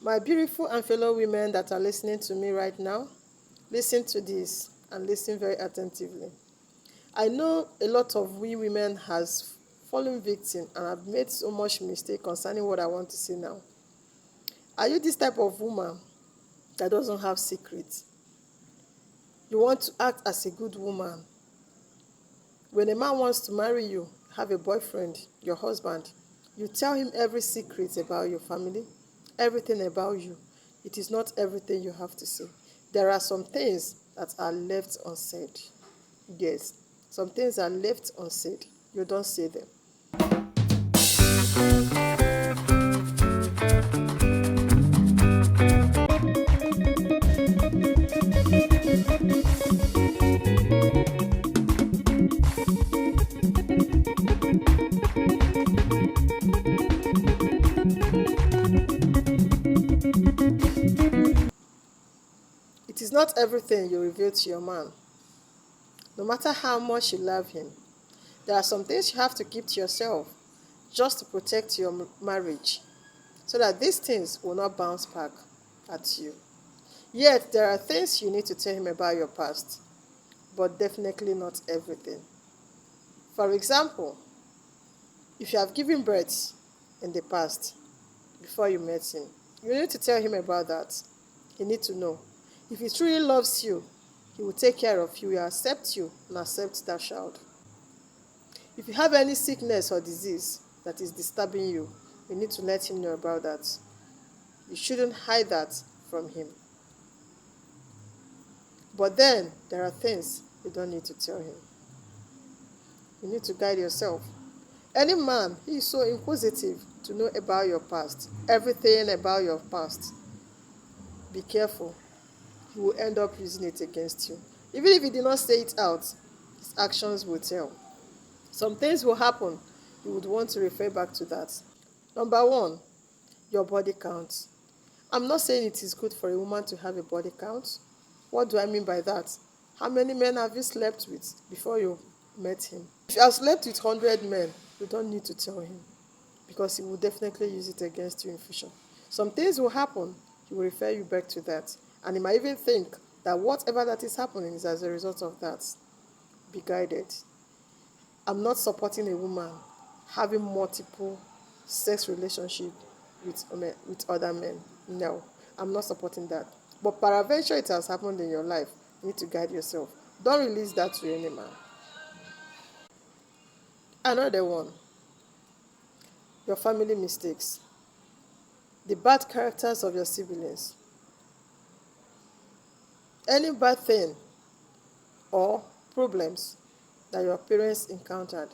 My beautiful and fellow women that are listening to me right now, listen to this and listen very attentively. I know a lot of we women has fallen victim and have made so much mistake concerning what I want to say now. Are you this type of woman that doesn't have secrets? You want to act as a good woman. When a man wants to marry you, have a boyfriend, your husband, you tell him every secret about your family, everything about you. It is not everything you have to say. There are some things that are left unsaid. Yes, some things are left unsaid. You don't say them. It is not everything you reveal to your man. No matter how much you love him, there are some things you have to keep to yourself just to protect your marriage so that these things will not bounce back at you. Yet, there are things you need to tell him about your past, but definitely not everything. For example, if you have given birth in the past before you met him, you need to tell him about that. He needs to know. If he truly loves you, he will take care of you, he will accept you and accept that child. If you have any sickness or disease that is disturbing you, you need to let him know about that. You shouldn't hide that from him. But then, there are things you don't need to tell him. You need to guide yourself. Any man, he is so inquisitive to know about your past, everything about your past. Be careful. He will end up using it against you. Even if he did not say it out, his actions will tell. Some things will happen. You would want to refer back to that. Number one, your body count. I'm not saying it is good for a woman to have a body count. What do I mean by that? How many men have you slept with before you met him? If you have slept with 100 men, you don't need to tell him because he will definitely use it against you in future. Some things will happen. He will refer you back to that. And he might even think that whatever that is happening is as a result of that. Be guided. I'm not supporting a woman having multiple sex relationships with other men. No, I'm not supporting that. But peradventure it has happened in your life. You need to guide yourself. Don't release that to any man. Another one, your family mistakes. The bad characters of your siblings. Any bad thing or problems that your parents encountered,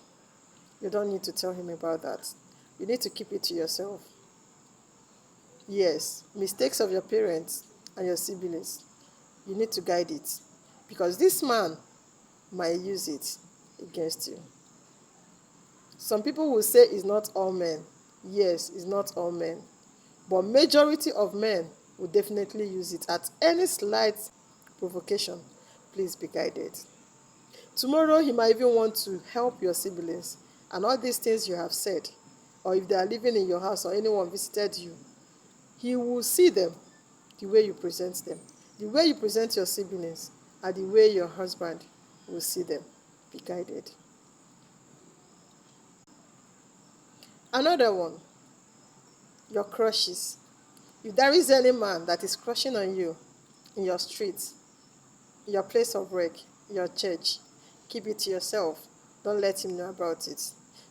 you don't need to tell him about that. You need to keep it to yourself. Yes, mistakes of your parents and your siblings, you need to guide it because this man might use it against you. Some people will say it's not all men. Yes, it's not all men. But majority of men will definitely use it at any slight provocation. Please be guided. Tomorrow he might even want to help your siblings and all these things you have said, or if they are living in your house or anyone visited you, he will see them the way you present them. The way you present your siblings and the way your husband will see them. Be guided. Another one, your crushes. If there is any man that is crushing on you in your street, in your place of work, your church, keep it to yourself. Don't let him know about it.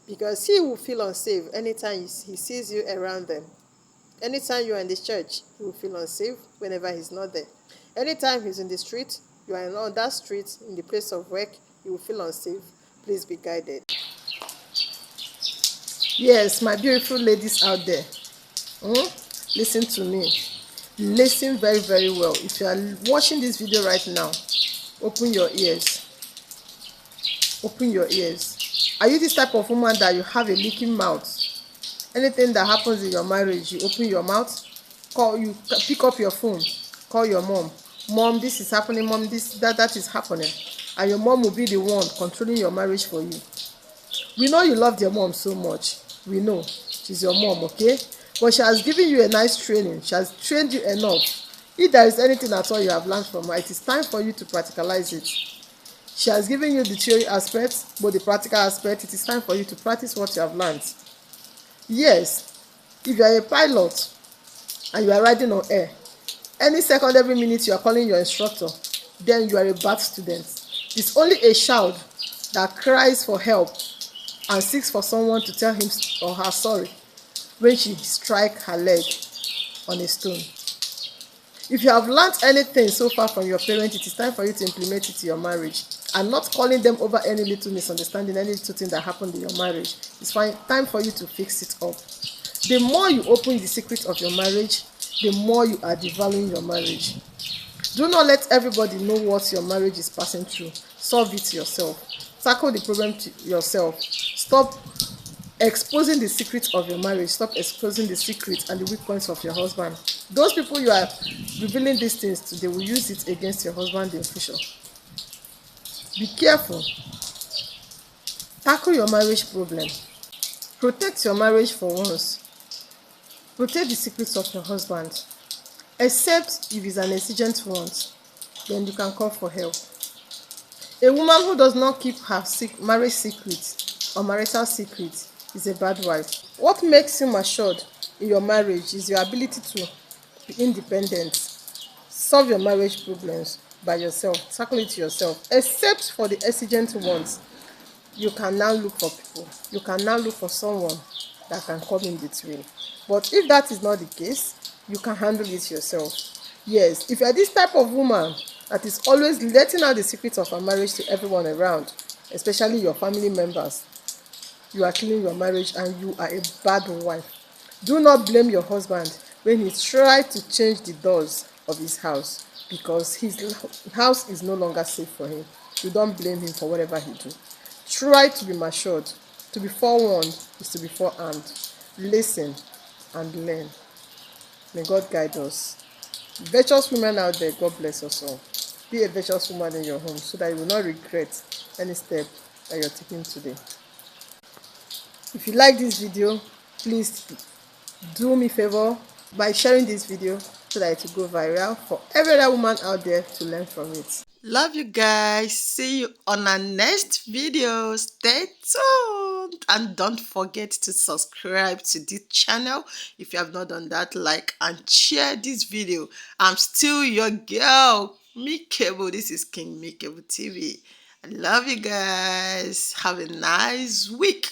Because he will feel unsafe anytime he sees you around them. Anytime you are in the church, he will feel unsafe whenever he's not there. Anytime he's in the street, you are on that street, in the place of work, he will feel unsafe. Please be guided. Yes, my beautiful ladies out there, listen to me. Listen very, very well. If you are watching this video right now, open your ears. Open your ears. Are you this type of woman that you have a leaking mouth? Anything that happens in your marriage, you open your mouth, you pick up your phone, call your mom. Mom, this is happening. Mom, that is happening. And your mom will be the one controlling your marriage for you. We know you love your mom so much. We know she's your mom, okay? But she has given you a nice training. She has trained you enough. If there is anything at all you have learned from her, it is time for you to practicalize it. She has given you the theory aspect, but the practical aspect, it is time for you to practice what you have learned. Yes, if you are a pilot and you are riding on air, any second, every minute you are calling your instructor, then you are a bad student. It's only a child that cries for help and seeks for someone to tell him or her sorry when she strikes her leg on a stone. If you have learned anything so far from your parents, it is time for you to implement it in your marriage and not calling them over any little misunderstanding, any little thing that happened in your marriage. It's time for you to fix it up. The more you open the secret of your marriage, the more you are devaluing your marriage. Do not let everybody know what your marriage is passing through. Solve it yourself. Tackle the problem yourself. Stop exposing the secret of your marriage. Stop exposing the secret and the weak points of your husband. Those people you are revealing these things to, they will use it against your husband in future. Be careful. Tackle your marriage problem. Protect your marriage for once. Protect the secrets of your husband. Except if it's an exigent one, then you can call for help. A woman who does not keep her marriage secret or marital secret is a bad wife. What makes you matured in your marriage is your ability to be independent. Solve your marriage problems by yourself. Tackle it yourself. Except for the exigent ones, you can now look for people. You can now look for someone that can come in between. But if that is not the case, you can handle it yourself. Yes, if you are this type of woman that is always letting out the secrets of her marriage to everyone around, especially your family members, you are killing your marriage and you are a bad wife. Do not blame your husband when he tried to change the doors of his house because his house is no longer safe for him. You don't blame him for whatever he do. Try to be matured. To be forewarned is to be forearmed. Listen and learn. May God guide us. Virtuous women out there, God bless us all. Be a virtuous woman in your home so that you will not regret any step that you're taking today. If you like this video, please do me a favor by sharing this video so that it will go viral for every other woman out there to learn from it. Love you guys. See you on our next video. Stay tuned and don't forget to subscribe to this channel if you have not done that. Like and share this video. I'm still your girl, Mikebo. This is King Mikebo TV. I love you guys. Have a nice week.